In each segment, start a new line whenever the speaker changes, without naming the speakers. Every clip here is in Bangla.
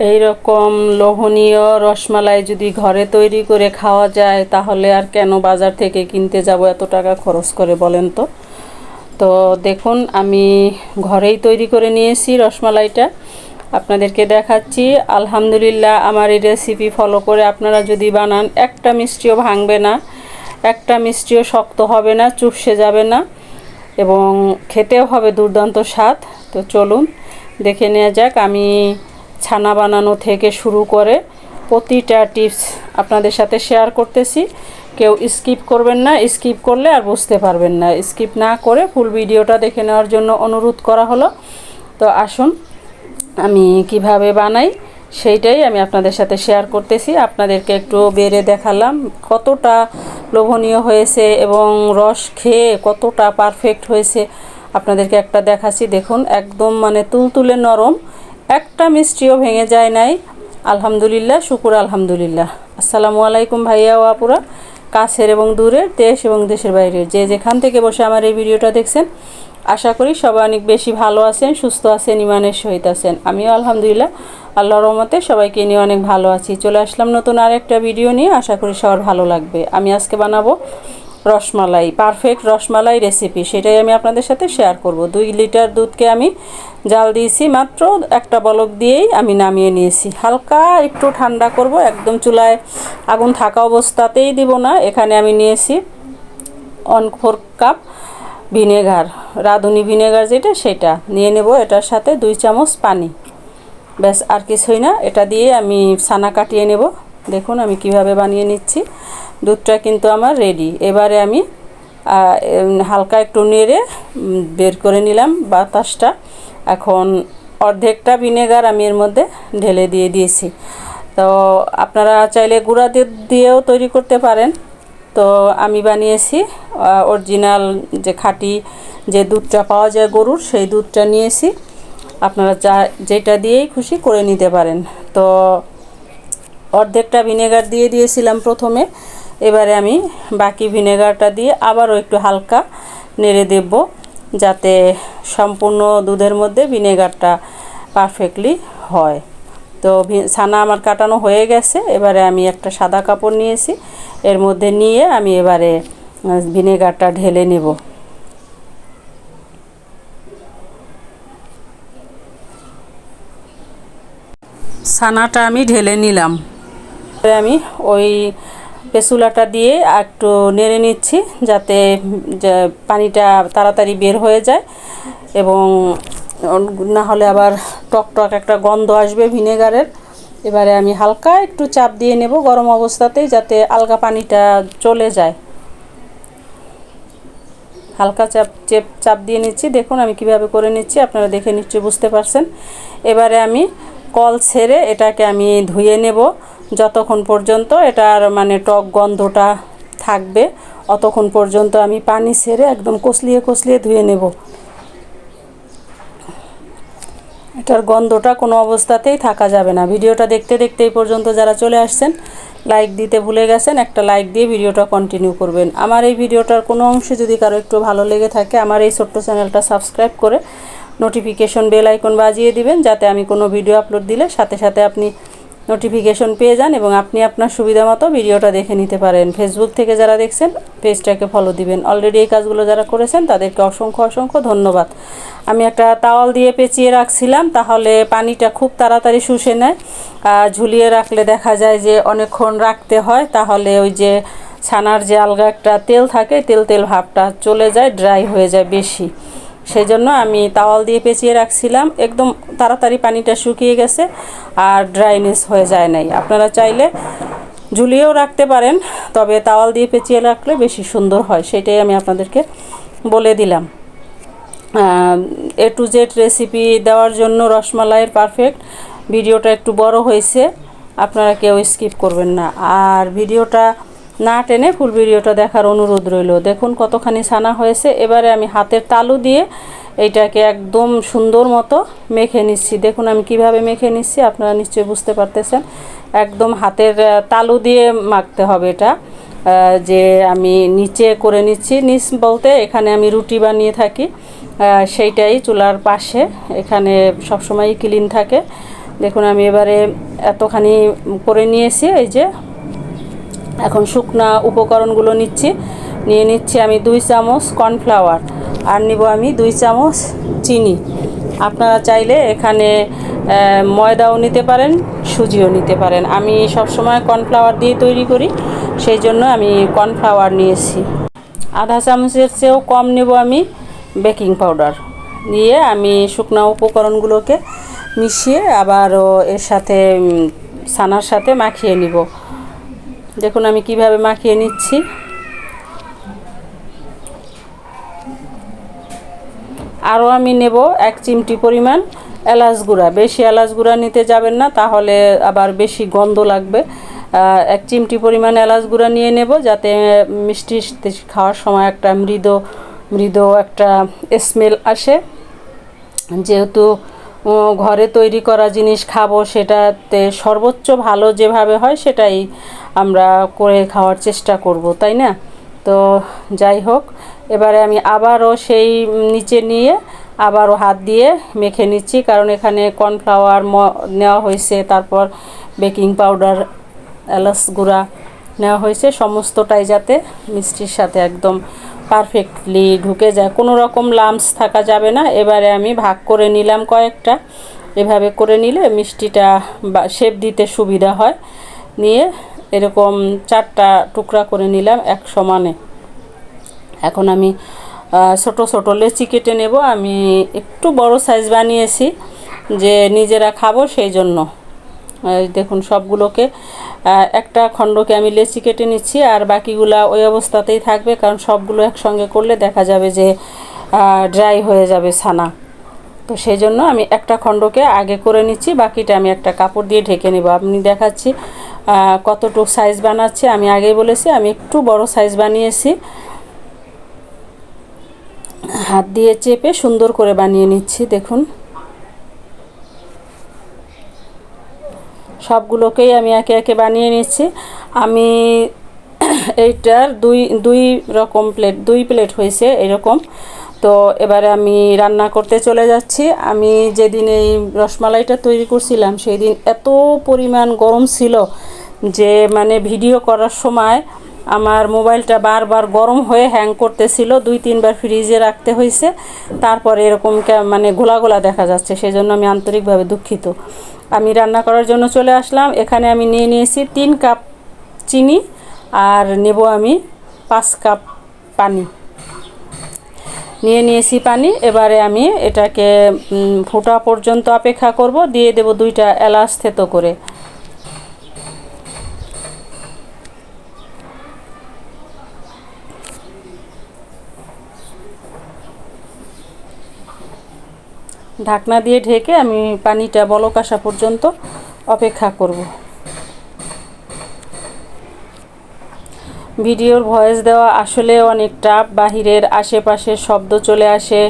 এই রকম লোভনীয় রসমালাই যদি ঘরে তৈরি করে খাওয়া যায় তাহলে আর কেন বাজার থেকে কিনতে যাব এত টাকা খরচ করে বলেন তো। তো দেখুন আমি ঘরেই তৈরি করে নিয়েছি রসমালাইটা, আপনাদেরকে দেখাচ্ছি। আলহামদুলিল্লাহ আমার এই রেসিপি ফলো করে আপনারা যদি বানান একটা মিষ্টিও ভাঙবে না, একটা মিষ্টিও শক্ত হবে না, চুপসে যাবে না এবং খেতেও হবে দুর্দান্ত স্বাদ। তো চলুন দেখে নেওয়া যাক। আমি ছানা বানানো থেকে শুরু করে প্রতিটা টিপস আপনাদের সাথে শেয়ার করতেছি। কেউ স্কিপ করবেন না, স্কিপ করলে আর বুঝতে পারবেন না। স্কিপ না করে ফুল ভিডিওটা দেখে নেওয়ার জন্য অনুরোধ করা হলো। তো আসুন আমি কিভাবে বানাই সেইটাই আমি আপনাদের সাথে শেয়ার করতেছি। আপনাদেরকে একটু বেড়ে দেখালাম কতটা লোভনীয় হয়েছে এবং রস খেয়ে কতটা পারফেক্ট হয়েছে আপনাদেরকে একটা দেখাচ্ছি। দেখুন একদম মানে তুলতুলে নরম, একটা মিষ্টিও ভেঙে যায় নাই। আলহামদুলিল্লাহ, শুকুর আলহামদুলিল্লাহ। আসসালামু আলাইকুম ভাইয়া ও আপুরা, কাছের এবং দূরের, দেশ এবং দেশের বাইরে যে যেখান থেকে বসে আমার এই ভিডিওটা দেখছেন, আশা করি সবাই অনেক বেশি ভালো আছেন, সুস্থ আছেন, ইমানের সহিত আছেন। আমিও আলহামদুলিল্লাহ আল্লাহর রহমতে সবাইকে নিয়ে অনেক ভালো আছি। চলে আসলাম নতুন আরেকটা ভিডিও নিয়ে, আশা করি সবার ভালো লাগবে। আমি আজকে বানাবো রসমালাই, পারফেক্ট রসমালাই রেসিপি, সেটাই আমি আপনাদের সাথে শেয়ার করব। 2 লিটার দুধকে আমি জাল দিয়েছি, মাত্র একটা বলক দিয়েই আমি নামিয়ে নিয়েছি। হালকা একটু ঠান্ডা করব, একদম চুলায় আগুন থাকা অবস্থাতেই দিব না। এখানে আমি নিয়েছি 1/4 কাপ ভিনেগার, রাঁধুনি ভিনেগার যেটা, সেটা নিয়ে নেব। এটার সাথে 2 চামচ পানি, ব্যাস আর কিছুই না। এটা দিয়ে আমি ছানা কাটিয়ে নেব। দেখুন আমি কিভাবে বানিয়ে নিচ্ছি। দুধটা কিন্তু আমার রেডি। এবারে আমি হালকা একটু নেড়ে বের করে নিলাম বাতাসটা। এখন অর্ধেকটা ভিনেগার আমি এর মধ্যে ঢেলে দিয়েছি। তো আপনারা চাইলে গুঁড়া দুধ দিয়েও তৈরি করতে পারেন। তো আমি বানিয়েছি অরিজিনাল যে খাঁটি যে দুধটা পাওয়া যায় গরুর, সেই দুধটা নিয়েছি। আপনারা যেটা দিয়েই খুশি করে নিতে পারেন। তো অর্ধেকটা ভিনেগার দিয়ে দিয়েছিলাম প্রথমে। এবারে আমি বাকি ভিনেগারটা দিয়ে আবারও একটু হালকা নেড়ে দেব, যাতে সম্পূর্ণ দুধের মধ্যে ভিনেগারটা পারফেক্টলি হয়। তো ছানা আমার কাটানো হয়ে গেছে। এবারে আমি একটা সাদা কাপড় নিয়েছি, এর মধ্যে নিয়ে আমি এবারে ভিনেগারটা ঢেলে নেব। ছানাটা আমি ঢেলে নিলাম। আমি ওই পেছুলাটা দিয়ে একটু নেড়ে নিচ্ছি, যাতে পানিটা তাড়াতাড়ি বের হয়ে যায় এবং না হলে আবার টকটক একটা গন্ধ আসবে ভিনেগারের। এবারে আমি হালকা একটু চাপ দিয়ে নেব গরম অবস্থাতেই, যাতে আলগা পানিটা চলে যায়। হালকা চাপ দিয়ে নিচ্ছি। দেখুন আমি কিভাবে করে নিচ্ছি, আপনারা দেখে নিশ্চয়ই বুঝতে পারছেন। এবারে আমি কল ছেড়ে এটাকে আমি ধুয়ে নেব। যতক্ষণ পর্যন্ত এটার মানে টক গন্ধটা থাকবে অতক্ষণ পর্যন্ত আমি পানি ছেড়ে একদম কষলিয়ে ধুয়ে নেব। এটার গন্ধটা কোনো অবস্থাতেই থাকা যাবে না। ভিডিওটা দেখতে এই পর্যন্ত যারা চলে আসছেন, লাইক দিতে ভুলে গেছেন, একটা লাইক দিয়ে ভিডিওটা কন্টিনিউ করবেন। আমার এই ভিডিওটার কোনো অংশে যদি কারো একটু ভালো লেগে থাকে, আমার এই ছোট্ট চ্যানেলটা সাবস্ক্রাইব করে নোটিফিকেশন বেল আইকন বাজিয়ে দিবেন, যাতে আমি কোনো ভিডিও আপলোড দিলে সাথে সাথে আপনি নোটিফিকেশন পেয়ে যান এবং আপনি আপনার সুবিধা মতো ভিডিওটা দেখে নিতে পারেন। ফেসবুক থেকে যারা দেখছেন পেজটাকে ফলো দিবেন। অলরেডি এই কাজগুলো যারা করেছেন তাদেরকে অসংখ্য ধন্যবাদ। আমি একটা তাওয়াল দিয়ে পেঁচিয়ে রাখছিলাম, তাহলে পানিটা খুব তাড়াতাড়ি শুষে নেয়। ঝুলিয়ে রাখলে দেখা যায় যে অনেকক্ষণ রাখতে হয়, তাহলে ওই যে ছানার যে আলগা একটা তেল থাকে, তেল ভাবটা চলে যায়, ড্রাই হয়ে যায় বেশি। সেই জন্য আমি তাওয়াল দিয়ে পেঁচিয়ে রাখছিলাম, একদম তাড়াতাড়ি পানিটা শুকিয়ে গেছে আর ড্রাইনেস হয়ে যায় নাই। আপনারা চাইলে ঝুলিয়েও রাখতে পারেন, তবে তাওয়াল দিয়ে পেঁচিয়ে রাখলে বেশি সুন্দর হয়, সেটাই আমি আপনাদেরকে বলে দিলাম। A to Z রেসিপি দেওয়ার জন্য রসমালাইয়ের পারফেক্ট। ভিডিওটা একটু বড় হয়েছে, আপনারা কেউ স্কিপ করবেন না, আর ভিডিওটা না টেনে ফুল ভিডিওটা দেখার অনুরোধ রইল। দেখুন কতখানি ছানা হয়েছে। এবারে আমি হাতের তালু দিয়ে এইটাকে একদম সুন্দর মতো মেখে নিচ্ছি। দেখুন আমি কিভাবে মেখে নিচ্ছি, আপনারা নিশ্চয়ই বুঝতে পারতেছেন। একদম হাতের তালু দিয়ে মাখতে হবে এটা। যে আমি নিচে করে নিচ্ছি, নিচ বলতে এখানে আমি রুটি বানিয়ে থাকি, সেইটাই চুলার পাশে, এখানে সবসময় ক্লিন থাকে। দেখুন আমি এবারে এতখানি করে নিয়েছি। এই যে এখন শুকনা উপকরণগুলো নিয়ে নিচ্ছি আমি 2 চামচ কর্নফ্লাওয়ার, আর নিব আমি 2 চামচ চিনি। আপনারা চাইলে এখানে ময়দাও নিতে পারেন, সুজিও নিতে পারেন। আমি সবসময় কর্নফ্লাওয়ার দিয়ে তৈরি করি, সেই জন্য আমি কর্নফ্লাওয়ার নিয়েছি। আধা চামচের চেয়েও কম নেব আমি বেকিং পাউডার। দিয়ে আমি শুকনো উপকরণগুলোকে মিশিয়ে আবারও এর সাথে ছানার সাথে মাখিয়ে নিব। দেখুন আমি কিভাবে মাখিয়ে নিচ্ছি। আরও আমি নেব 1 চিমটি পরিমাণ এলাচ গুঁড়া। বেশি এলাচ গুঁড়া নিতে যাবেন না, তাহলে আবার বেশি গন্ধ লাগবে। 1 চিমটি পরিমাণ এলাচ গুঁড়া নিয়ে নেব, যাতে মিষ্টি খাওয়ার সময় একটা মৃদু একটা স্মেল আসে। যেহেতু ঘরে তৈরি করা জিনিস খাবো, সেটাতে সর্বোচ্চ ভালো যেভাবে হয় সেটাই আমরা করে খাওয়ার চেষ্টা করব, তাই না? তো যাই হোক, এবারে আমি আবারও সেই নিচে নিয়ে আবারও হাত দিয়ে মেখে নিচ্ছি, কারণ এখানে কর্নফ্লাওয়ার নেওয়া হয়েছে, তারপর বেকিং পাউডার, এলাচ গুঁড়া নেওয়া হয়েছে। সমস্তটাই যাতে মিষ্টির সাথে একদম পারফেক্টলি ঢুকে যায়, কোনো রকম লাম্পস থাকা যাবে না। এবারে আমি ভাগ করে নিলাম কয়েকটা। এভাবে করে নিলে মিষ্টিটা শেপ দিতে সুবিধা হয়। নিয়ে এরকম 4টা টুকরা করে নিলাম এক সমানে। এখন আমি ছোট ছোট লেচি কেটে নেব। আমি একটু বড় সাইজ বানিয়েছি, যে নিজেরা খাবো সেই জন্য। দেখুন সবগুলোকে একটা খণ্ডকে আমি লেচি কেটে নিচ্ছি, আর বাকিগুলা ওই অবস্থাতেই থাকবে, কারণ সবগুলো একসঙ্গে করলে দেখা যাবে যে ড্রাই হয়ে যাবে ছানা। তো সেই জন্য আমি একটা খণ্ডকে আগে করে নিচ্ছি, বাকিটা আমি একটা কাপড় দিয়ে ঢেকে নেব। আপনি দেখাচ্ছি কতটুকু সাইজ বানাচ্ছি। আমি আগেই বলেছি আমি একটু বড় সাইজ বানিয়েছি। হাত দিয়ে চেপে সুন্দর করে বানিয়ে নিচ্ছি। দেখুন সবগুলোকেই আমি একে একে বানিয়ে নিচ্ছি। আমি এইটার দুই রকম দুই প্লেট হয়েছে এরকম। তো এবারে আমি রান্না করতে চলে যাচ্ছি। আমি যেদিন এই রসমালাইটা তৈরি করছিলাম, সেই দিন এত পরিমাণ গরম ছিল যে মানে ভিডিও করার সময় আমার মোবাইলটা বারবার গরম হয়ে হ্যাং করতেছিল। 2-3বার ফ্রিজে রাখতে হয়েছে, তারপরে এরকম মানে ঘোলা ঘোলা দেখা যাচ্ছে। সেই জন্য আমি আন্তরিকভাবে দুঃখিত। আমি রান্না করার জন্য চলে আসলাম। এখানে আমি নিয়েছি 3 কাপ চিনি, আর নেব আমি 5 কাপ পানি। নিয়েছি পানি। এবারে আমি এটাকে ফোটা পর্যন্ত অপেক্ষা করব। দিয়ে দেব 2টা এলাচ থেতো করে। ঢাকনা দিয়ে ঢেকে আমি পানিটা বলক আসা পর্যন্ত অপেক্ষা করব। ভিডিওর ভয়েস দেওয়া আসলে অনেক টাফ। বাহিরের আশেপাশের শব্দ চলে আসে,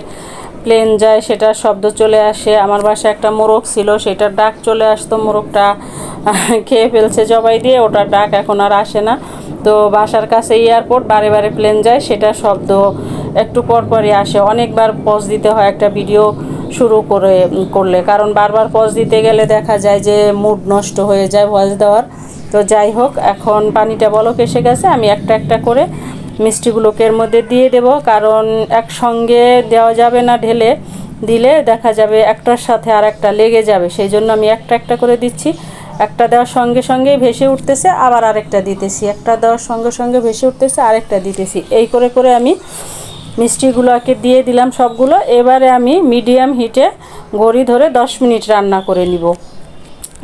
প্লেন যায় সেটার শব্দ চলে আসে। আমার বাসায় একটা মোরগ ছিল, সেটার ডাক চলে আসতো। মোরগটা খেয়ে ফেলছে জবাই দিয়ে, ওটার ডাক এখন আর আসে না। তো বাসার কাছে এয়ারপোর্ট, বারে বারে প্লেন যায়, সেটার শব্দ একটু পরপরই আসে। অনেকবার পজ দিতে হয় একটা ভিডিও শুরু করলে, কারণ বারবার পজ দিতে গেলে দেখা যায় যে মুড নষ্ট হয়ে যায় ভয়েস দেওয়ার। তো যাই হোক, এখন পানিটা বলক এসে গেছে। আমি একটা একটা করে মিষ্টিগুলোকে এর মধ্যে দিয়ে দেব, কারণ একসঙ্গে দেওয়া যাবে না। দিলে দেখা যাবে একটার সাথে আর একটা লেগে যাবে। সেই জন্য আমি একটা একটা করে দিচ্ছি। একটা দেওয়ার সঙ্গে সঙ্গেই ভেসে উঠতেছে, আবার আরেকটা দিতেছি। একটা দেওয়ার সঙ্গে সঙ্গে ভেসে উঠতেছে, আরেকটা দিতেছি। এই করে করে আমি মিষ্টিগুলোকে দিয়ে দিলাম সবগুলো। এবারে আমি মিডিয়াম হিটে ঘড়ি ধরে 10 মিনিট রান্না করে নিব।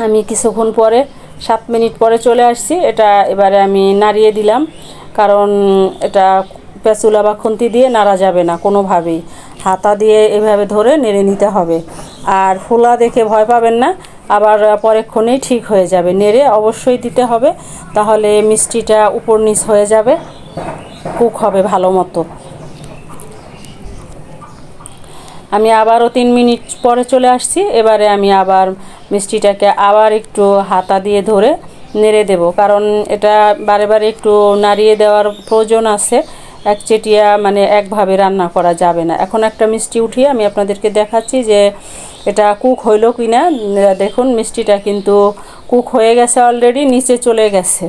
আমি কিছুক্ষণ পরে 7 মিনিট পরে চলে আসছি। এটা এবারে আমি নাড়িয়ে দিলাম, কারণ এটা প্যাচুলা বা খুন্তি দিয়ে নাড়া যাবে না কোনোভাবেই। হাতা দিয়ে এভাবে ধরে নেড়ে নিতে হবে। আর ফোলা দেখে ভয় পাবেন না, আবার পরেক্ষণেই ঠিক হয়ে যাবে। নেড়ে অবশ্যই দিতে হবে, তাহলে মিষ্টিটা উপর নিচ হয়ে যাবে, কুক হবে ভালো মতো। আমি আবারও 3 মিনিট পরে চলে আসছি। এবারে আমি আবার মিষ্টিটাকে আবার একটু হাতা দিয়ে ধরে নেড়ে দেব, কারণ এটা বারে বারে একটু নাড়িয়ে দেওয়ার প্রয়োজন আছে। একচেটিয়া মানে একভাবে রান্না করা যাবে না। এখন একটা মিষ্টি উঠিয়ে আমি আপনাদেরকে দেখাচ্ছি যে এটা কুক হইলো কি না। দেখুন মিষ্টিটা কিন্তু কুক হয়ে গেছে, অলরেডি নিচে চলে গেছে।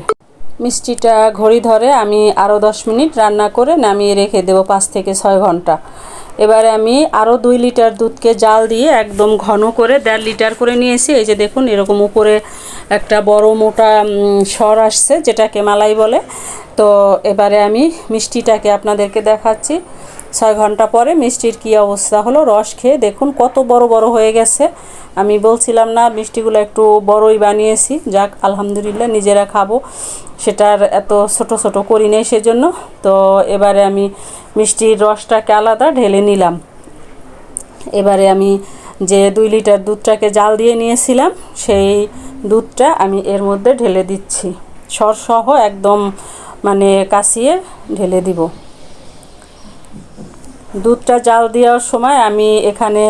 মিষ্টিটা ঘড়ি ধরে আমি আরও 10 মিনিট রান্না করে নামিয়ে রেখে দেবো 5 থেকে 6 ঘন্টা। এবারে আমি আরও 2 লিটার দুধকে জাল দিয়ে একদম ঘন করে 1.5 লিটার করে নিয়েছি। এই যে দেখুন এরকম উপরে একটা বড় মোটা সর আসছে, যেটাকে মালাই বলে। তো এবারে আমি মিষ্টিটাকে আপনাদেরকে দেখাচ্ছি 6 ঘন্টা পরে মিষ্টির কী অবস্থা হলো। রস খেয়ে দেখুন কত বড় বড় হয়ে গেছে। আমি বলছিলাম না মিষ্টিগুলো একটু বড়ই বানিয়েছি, যাক আলহামদুলিল্লাহ নিজেরা খাবো, সেটার এত ছোট ছোট করি নেই সেজন্য। তো এবারে আমি মিষ্টির রসটাকে আলাদা ঢেলে নিলাম। এবারে আমি যে 2 লিটার দুধটাকে জাল দিয়ে নিয়েছিলাম সেই দুধটা আমি এর মধ্যে ঢেলে দিচ্ছি, সরসহ একদম মানে কাছিয়ে ঢেলে দিব। দুধটা জাল দেওয়ার সময় আমি এখানে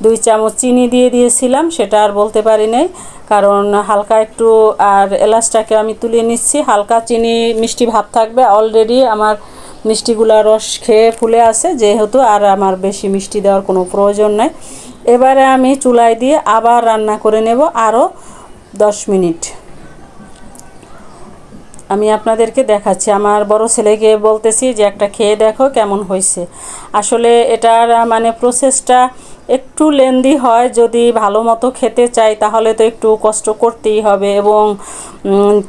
2 চামচ চিনি দিয়ে দিয়েছিলাম, সেটা আর বলতে পারি নাই, কারণ হালকা একটু আর এলাচটাকে আমি তুলে নিচ্ছি। হালকা চিনি মিষ্টি ভাব থাকবে, অলরেডি আমার মিষ্টিগুলা রস খেয়ে ফুলে আছে যেহেতু, আর আমার বেশি মিষ্টি দেওয়ার কোনো প্রয়োজন নাই। এবারে আমি চুলায় দিয়ে আবার রান্না করে নেব আরও 10 মিনিট। আমি আপনাদেরকে দেখাচ্ছি, আমার বড় ছেলেকে বলতেছি যে একটা খেয়ে দেখো কেমন হয়েছে। আসলে এটার মানে প্রসেসটা একটু লেন্দি হয়, যদি ভালো মতো খেতে চাই তাহলে তো একটু কষ্ট করতেই হবে, এবং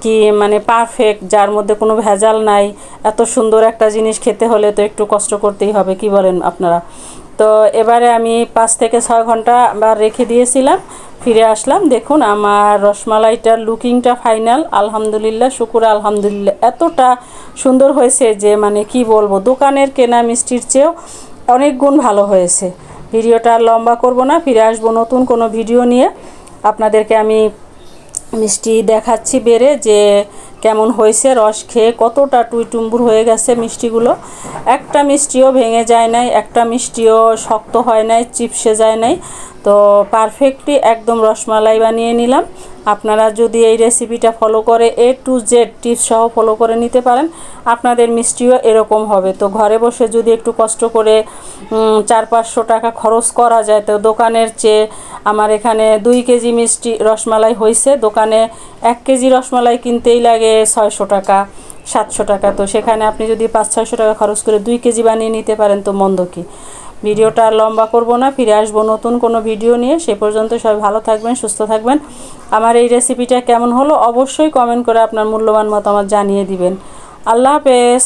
কি মানে পারফেক্ট, যার মধ্যে কোনো ভেজাল নাই, এত সুন্দর একটা জিনিস খেতে হলে তো একটু কষ্ট করতেই হবে, কি বলেন আপনারা? তো এবারে আমি 5 থেকে 6 ঘন্টা আবার রেখে দিয়েছিলাম, ফিরে আসলাম। দেখুন আমার রসমালাইটার লুকিংটা ফাইনাল, আলহামদুলিল্লাহ, শুকুর আলহামদুলিল্লাহ, এতটা সুন্দর হয়েছে যে মানে কি বলবো, দোকানের কেনা মিষ্টির চেয়েও অনেক গুণ ভালো হয়েছে। ভিডিওটা আর লম্বা করব না, ফিরে আসবো নতুন কোনো ভিডিও নিয়ে। আপনাদেরকে আমি মিষ্টি দেখাচ্ছি বেড়ে যে কেমন হয়েছে, রস খেয়ে কতটা টুইটুম্বুর হয়ে গেছে মিষ্টিগুলো, একটা মিষ্টিও ভেঙে যায় নাই, একটা মিষ্টিও শক্ত হয় নাই, চিপসে যায় নাই। তো পারফেক্টলি একদম রসমালাই বানিয়ে নিলাম। আপনারা যদি এই রেসিপিটা ফলো করে A to Z টিপস সহ ফলো করে নিতে পারেন, আপনাদের মিষ্টিও এরকম হবে। তো ঘরে বসে যদি একটু কষ্ট করে 400-500 টাকা খরচ করা যায়, তো দোকানের চেয়ে আমার এখানে 2 কেজি মিষ্টি রসমালাই হয়েছে, দোকানে 1 কেজি রসমালাই কিনতেই লাগে 600 টাকা 700 টাকা। তো সেখানে আপনি যদি 500-600 টাকা খরচ করে 2 কেজি বানিয়ে নিতে পারেন তো মন্দ কি। ভিডিওটা আর লম্বা করব না, ফিরে আসবো নতুন কোনো ভিডিও নিয়ে। সে পর্যন্ত সবাই ভালো থাকবেন, সুস্থ থাকবেন। আমার এই রেসিপিটা কেমন হলো অবশ্যই কমেন্ট করে আপনার মূল্যবান মতামত জানিয়ে দিবেন। আল্লাহ হাফেজ।